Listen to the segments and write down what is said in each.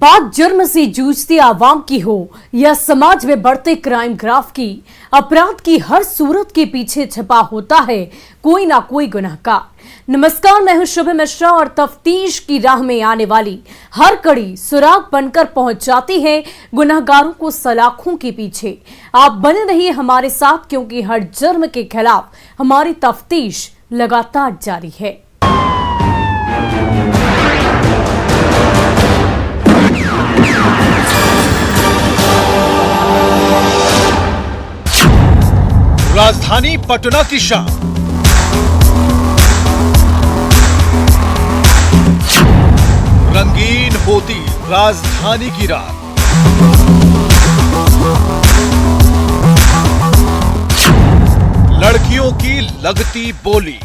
बात जुर्म से जूझती आवाम की हो या समाज में बढ़ते क्राइम ग्राफ की, अपराध की हर सूरत के पीछे छिपा होता है कोई ना कोई गुनहगार। नमस्कार, मैं हूं शुभ मिश्रा और तफ्तीश की राह में आने वाली हर कड़ी सुराग बनकर पहुंच जाती है गुनहगारों को सलाखों के पीछे। आप बने रहिए हमारे साथ, क्योंकि हर जुर्म के खिलाफ हमारी तफ्तीश लगातार जारी है। राजधानी पटना की शाम, रंगीन होती राजधानी की रात। लड़कियों की लगती बोली,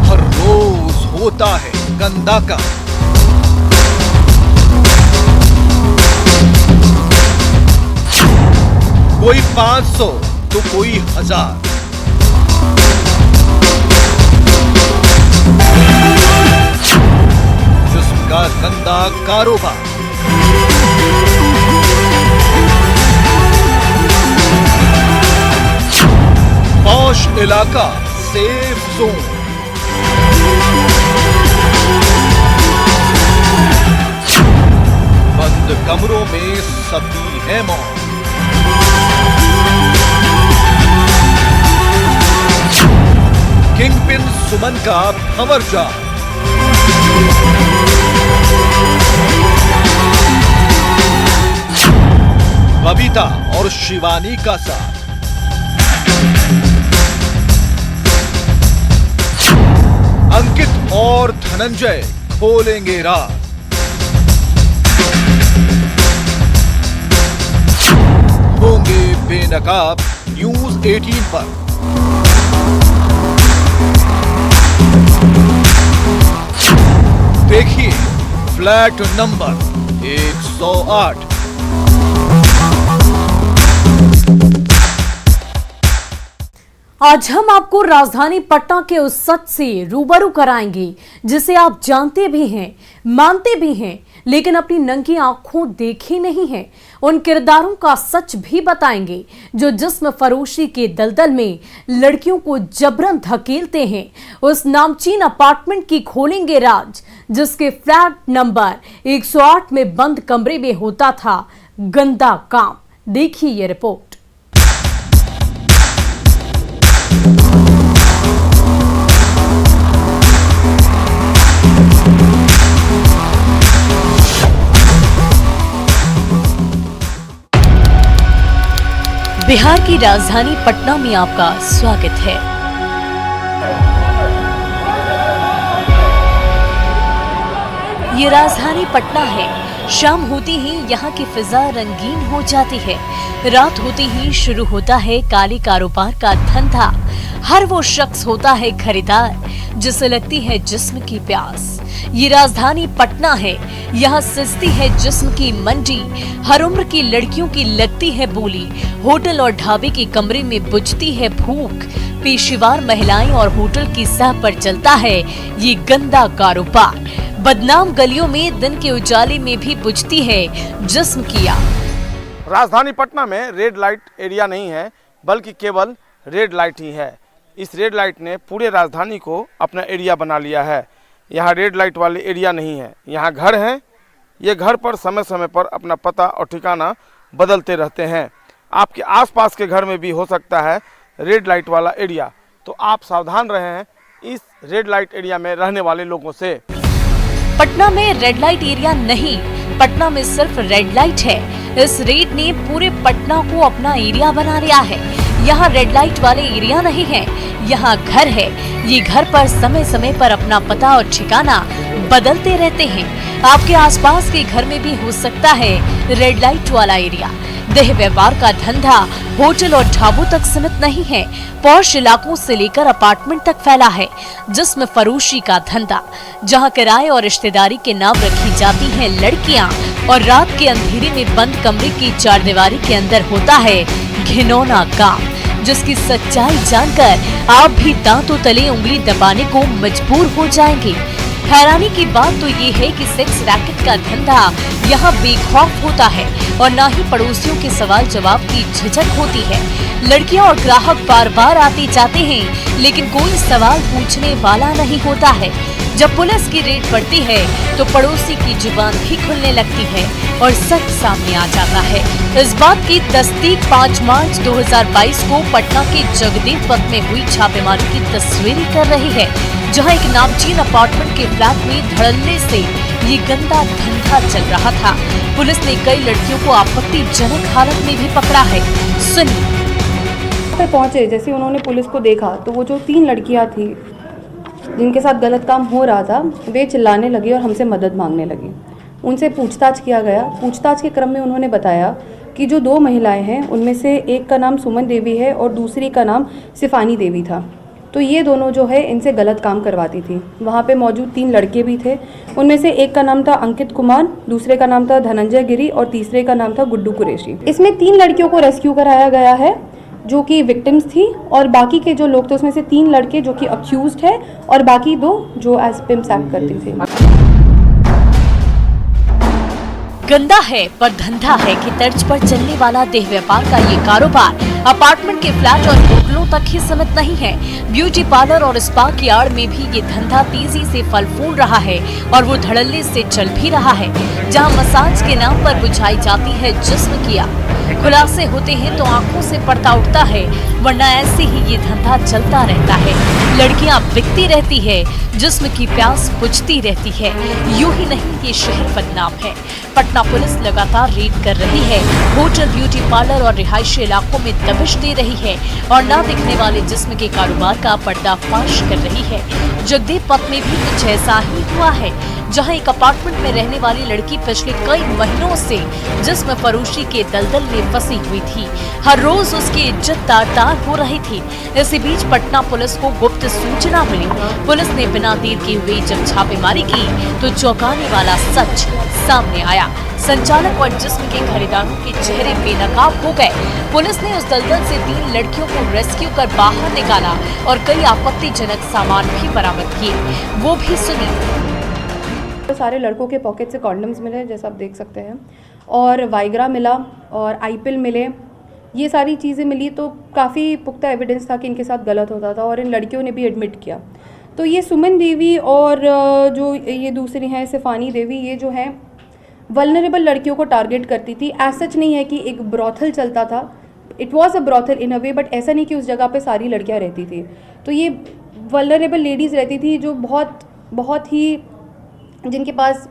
हर रोज होता है गंदा काम। कोई 500 तो कोई 1000। जिस्म का गंदा कारोबार, पॉश इलाका सेफ जोन। बंद कमरों में सबकी है मौत। किंगपिन सुमन का भंवर जाल, बबीता और शिवानी का साथ। अंकित और धनंजय खोलेंगे राज। होंगे बेनकाब न्यूज 18 पर। देखिए फ्लैट नंबर 108। आज हम आपको राजधानी पटना के उस सच से रूबरू कराएंगे जिसे आप जानते भी हैं, मानते भी हैं, लेकिन अपनी नंगी आंखों देखे नहीं हैं। उन किरदारों का सच भी बताएंगे जो जिस्म फरोशी के दलदल में लड़कियों को जबरन धकेलते हैं। उस नामचीन अपार्टमेंट की खोलेंगे राज जिसके फ्लैट नंबर 108 में बंद कमरे में होता था गंदा काम। देखिए ये रिपोर्ट। बिहार की राजधानी पटना में आपका स्वागत है। ये राजधानी पटना है। शाम होती ही यहाँ की फिजा रंगीन हो जाती है। रात होती ही शुरू होता है काले कारोबार का धंधा। हर वो शख्स होता है खरीदार जिसे लगती है जिस्म की प्यास। ये राजधानी पटना है। यहाँ सस्ती है जिस्म की मंडी। हर उम्र की लड़कियों की लगती है बोली। होटल और ढाबे के कमरे में बुझती है भूख। पेशेवर महिलाएं और होटल की सह पर चलता है ये गंदा कारोबार। बदनाम गलियों में दिन के उजाले में भी बुझती है जिस्म की आग। राजधानी पटना में रेड लाइट एरिया नहीं है, बल्कि केवल रेड लाइट ही है। इस रेड लाइट ने पूरे राजधानी को अपना एरिया बना लिया है। यहाँ रेड लाइट वाले एरिया नहीं है, यहाँ घर हैं। ये घर पर समय समय पर अपना पता और ठिकाना बदलते रहते हैं। आपके आसपास के घर में भी हो सकता है रेड लाइट वाला एरिया, तो आप सावधान रहें इस रेड लाइट एरिया में रहने वाले लोगों से। पटना में रेड लाइट एरिया नहीं, पटना में सिर्फ रेड लाइट है। इस रेड ने पूरे पटना को अपना एरिया बना लिया है। यहाँ रेड लाइट वाले एरिया नहीं है, यहाँ घर है। ये घर पर समय समय पर अपना पता और ठिकाना बदलते रहते हैं। आपके आसपास के घर में भी हो सकता है रेड लाइट वाला एरिया। देह व्यापार का धंधा होटल और ढाबों तक सीमित नहीं है, पॉश इलाकों से लेकर अपार्टमेंट तक फैला है। जिस्म फरोशी का धंधा, जहां किराए और रिश्तेदारी के नाम रखी जाती हैं लड़कियां और रात के अंधेरे में बंद कमरे की चारदीवारी के अंदर होता है घिनौना काम। जिसकी सच्चाई जानकर आप भी दांतों तले उंगली दबाने को मजबूर हो जाएंगे। हैरानी की बात तो ये है कि सेक्स रैकेट का धंधा यहाँ बेखौफ होता है और न ही पड़ोसियों के सवाल जवाब की झिझक होती है। लड़कियां और ग्राहक बार बार आते जाते हैं, लेकिन कोई सवाल पूछने वाला नहीं होता है। जब पुलिस की रेड पड़ती है तो पड़ोसी की जुबान भी खुलने लगती है और सच सामने आ जाता है। इस बात की तस्दीक 5 मार्च 2022 को पटना के जगदेव पथ में हुई छापेमारी की तस्वीरें कर रही है, जहां एक नामचीन अपार्टमेंट के फ्लैट में धड़ल्ले से ये गंदा धंधा चल रहा था। पुलिस ने कई लड़कियों को आपत्तिजनक हालत में भी पकड़ा है। सुनिए। पहुंचे, जैसे उन्होंने पुलिस को देखा तो वो जो 3 लड़कियां थी जिनके साथ गलत काम हो रहा था, वे चिल्लाने लगी और हमसे मदद मांगने लगी। उनसे पूछताछ किया गया। पूछताछ के क्रम में उन्होंने बताया कि जो 2 महिलाएं हैं उनमें से एक का नाम सुमन देवी है और दूसरी का नाम सिफानी देवी था। तो ये दोनों जो है इनसे गलत काम करवाती थी। वहाँ पे मौजूद 3 लड़के भी थे। उनमें से एक का नाम था अंकित कुमार, दूसरे का नाम था धनंजय गिरी और तीसरे का नाम था गुड्डू कुरैशी। इसमें 3 लड़कियों को रेस्क्यू कराया गया है जो कि विक्टिम्स थी, और बाकी के जो लोग थे उसमें से 3 लड़के जो कि अक्यूज्ड है और बाकी 2 जो एज पिम्स एक्ट करते थे। गंदा है पर धंधा है की तर्ज पर चलने वाला देह व्यापार का ये कारोबार अपार्टमेंट के फ्लैट और होटलों तक ही सीमित नहीं है। ब्यूटी पार्लर और स्पा की आड़ में भी ये धंधा तेजी से फल फूल रहा है और वो धड़ल्ले से चल भी रहा है। जहां मसाज के नाम पर बुझाई जाती है जिस्म की आग, खुलासे होते हैं तो आंखों से पर्दा उठता है, वरना ऐसे ही ये धंधा चलता रहता है। लड़कियां बिकती रहती है, जिस्म की प्यास बुझती रहती है। यूं ही नहीं ये शहर बदनाम है। पटना पुलिस लगातार रेड कर रही है, होटल, ब्यूटी पार्लर और रिहायशी इलाकों में दबिश दे रही है और न दिखने वाले जिस्म के कारोबार का पर्दाफाश कर रही है। जगदेव पथ में भी कुछ ऐसा ही हुआ है, जहां एक अपार्टमेंट में रहने वाली लड़की पिछले कई महीनों से जिस्म फरोशी के दलदल में फंसी हुई थी। हर रोज उसकी इज्जत तार-तार हो रही थी। इसी बीच पटना पुलिस को गुप्त सूचना मिली। पुलिस ने बिना देर किए हुए जब छापेमारी की तो चौंकाने वाला सच सामने आया। संचालक और जिस्म के खरीदारों के चेहरे बेनकाब हो गए। पुलिस ने उस दलदल से 3 लड़कियों को रेस्क्यू कर बाहर निकाला और कई आपत्तिजनक सामान भी बरामद किए, वो भी सुनिए। तो सारे लड़कों के पॉकेट से कॉन्डम्स मिले, जैसा आप देख सकते हैं, और वाइग्रा मिला और आईपिल मिले। ये सारी चीज़ें मिली तो काफ़ी पुख्ता एविडेंस था कि इनके साथ गलत होता था और इन लड़कियों ने भी एडमिट किया। तो ये सुमन देवी और जो ये दूसरी हैं सिफानी देवी, ये जो है वल्नरेबल लड़कियों को टारगेट करती थी। ऐसा सच नहीं है कि एक ब्रॉथल चलता था, it was a brothel in a way, but ऐसा नहीं कि उस जगह पे सारी लड़कियां रहती थी। तो ये वल्नरेबल लेडीज़ रहती थी जो बहुत ही जिनके पास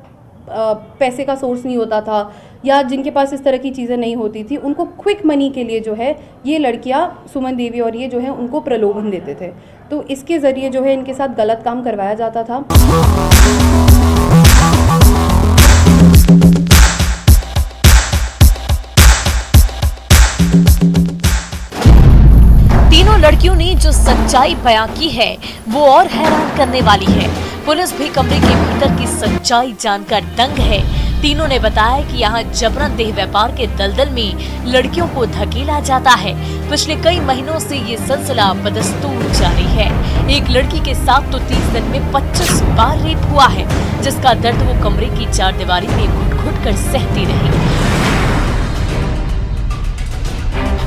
पैसे का सोर्स नहीं होता था या जिनके पास इस तरह की चीज़ें नहीं होती थी, उनको क्विक मनी के लिए जो है ये लड़कियां सुमन देवी और ये जो है उनको प्रलोभन देते थे। तो इसके ज़रिए जो है इनके साथ गलत काम करवाया जाता था। तीनों लड़कियों ने जो सच्चाई बयां की है वो और हैरान करने वाली है। पुलिस भी कमरे के भीतर की सच्चाई जानकर दंग है। तीनों ने बताया कि यहाँ जबरन देह व्यापार के दलदल में लड़कियों को धकेला जाता है। पिछले कई महीनों से ये सिलसिला बदस्तूर जारी है। एक लड़की के साथ तो 30 दिन में 25 बार रेप हुआ है, जिसका दर्द वो कमरे की चारदीवारी में घुट-घुट कर सहती रही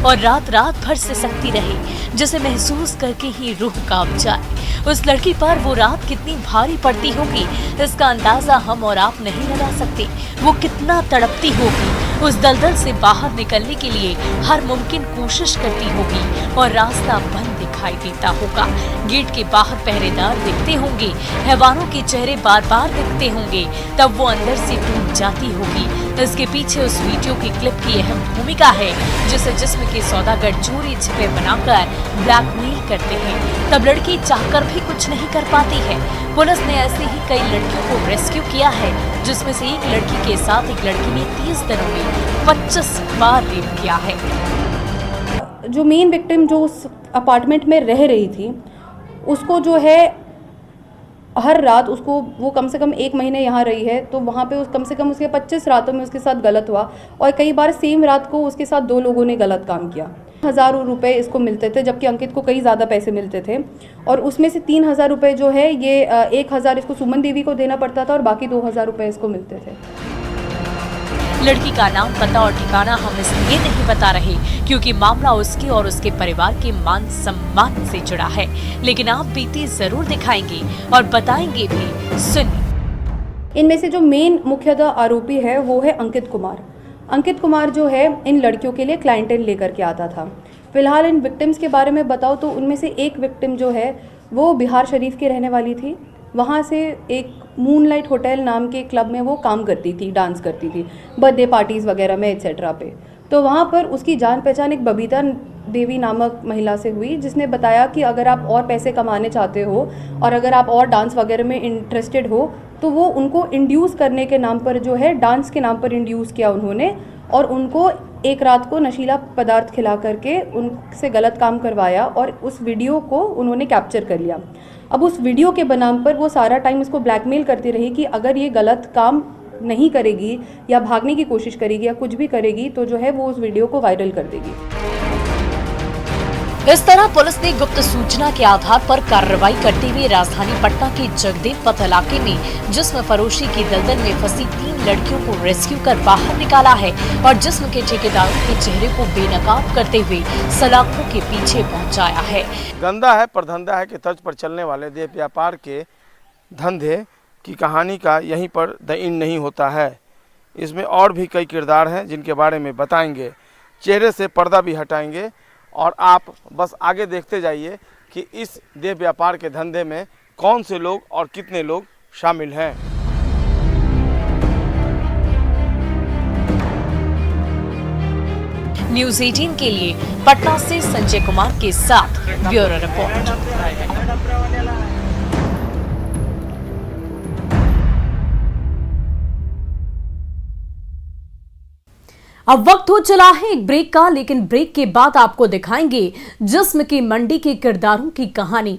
और रात भर से सकती रही, जिसे महसूस करके ही रूह कांप जाए। उस लड़की पर वो रात कितनी भारी पड़ती होगी, इसका अंदाजा हम और आप नहीं लगा सकते। वो कितना तड़पती होगी, उस दलदल से बाहर निकलने के लिए हर मुमकिन कोशिश करती होगी और रास्ता बंद दिखाई देता होगा। गेट के बाहर पहरेदार दिखते होंगे, हैवानों के चेहरे बार बार दिखते होंगे, तब वो अंदर से टूट जाती होगी। इसके पीछे उस वीडियो की क्लिप की अहम भूमिका है, जिसे जिस्म के सौदागर चोरी छिपे बनाकर ब्लैकमेल करते हैं। तब लड़की चाहकर भी कुछ नहीं कर पाती है। पुलिस ने ऐसे ही कई लड़कियों को रेस्क्यू किया है, जिसमें से एक लड़की के साथ एक लड़की ने 30 दिनों में 25 बार रेप किया है। जो मेन विक्टिम जो उस अपार्टमेंट में रह रही थी, उसको जो है हर रात उसको वो कम से कम 1 महीने यहाँ रही है, तो वहाँ पे कम से कम उसके 25 रातों में उसके साथ गलत हुआ और कई बार सेम रात को उसके साथ 2 लोगों ने गलत काम किया। हज़ारों रुपए इसको मिलते थे, जबकि अंकित को कई ज़्यादा पैसे मिलते थे। और उसमें से 3,000 रुपये जो है ये 1,000 इसको सुमन देवी को देना पड़ता था और बाकी 2,000 रुपये इसको मिलते थे। लड़की का नाम, पता और ठिकाना हम इसलिए नहीं बता रहे क्योंकि मामला उसके और उसके परिवार के मान सम्मान से जुड़ा है, लेकिन आप बीती जरूर दिखाएंगे और बताएंगे भी। सुनिए। इनमें से जो मेन मुख्यतः आरोपी है वो है अंकित कुमार। अंकित कुमार जो है इन लड़कियों के लिए क्लाइंटेल लेकर के आता था। फिलहाल इन विक्टिम्स के बारे में बताओ तो उनमें से एक विक्टिम जो है वो बिहार शरीफ की रहने वाली थी। वहाँ से एक मूनलाइट होटल नाम के क्लब में वो काम करती थी, डांस करती थी बर्थडे पार्टीज़ वगैरह में एक्सेट्रा पे। तो वहाँ पर उसकी जान पहचान एक बबीता देवी नामक महिला से हुई, जिसने बताया कि अगर आप और पैसे कमाने चाहते हो और अगर आप और डांस वगैरह में इंटरेस्टेड हो तो वो उनको इंड्यूस करने के नाम पर जो है डांस के नाम पर इंड्यूस किया उन्होंने और उनको एक रात को नशीला पदार्थ खिला करके उनसे गलत काम करवाया और उस वीडियो को उन्होंने कैप्चर कर लिया। अब उस वीडियो के बनाम पर वो सारा टाइम उसको ब्लैकमेल करती रही कि अगर ये गलत काम नहीं करेगी या भागने की कोशिश करेगी या कुछ भी करेगी तो जो है वो उस वीडियो को वायरल कर देगी। इस तरह पुलिस ने गुप्त सूचना के आधार पर कार्रवाई करते हुए राजधानी पटना के जगदेव पथ इलाके में जिस्म फरोशी की दलदल में फंसी 3 लड़कियों को रेस्क्यू कर बाहर निकाला है और जिस्म के ठेकेदारों के चेहरे को बेनकाब करते हुए सलाखों के पीछे पहुंचाया है। गंदा है परधंधा है के तर्ज पर चलने वाले देह व्यापार के धंधे की कहानी का यहीं पर द एंड नहीं होता है। इसमें और भी कई किरदार हैं जिनके बारे में बताएंगे, चेहरे से पर्दा भी हटाएंगे और आप बस आगे देखते जाइए कि इस देह व्यापार के धंधे में कौन से लोग और कितने लोग शामिल हैं। न्यूज़ 18 के लिए पटना से संजय कुमार के साथ ब्यूरो रिपोर्ट। अब वक्त हो चला है एक ब्रेक का, लेकिन ब्रेक के बाद आपको दिखाएंगे जिस्म की मंडी के किरदारों की कहानी।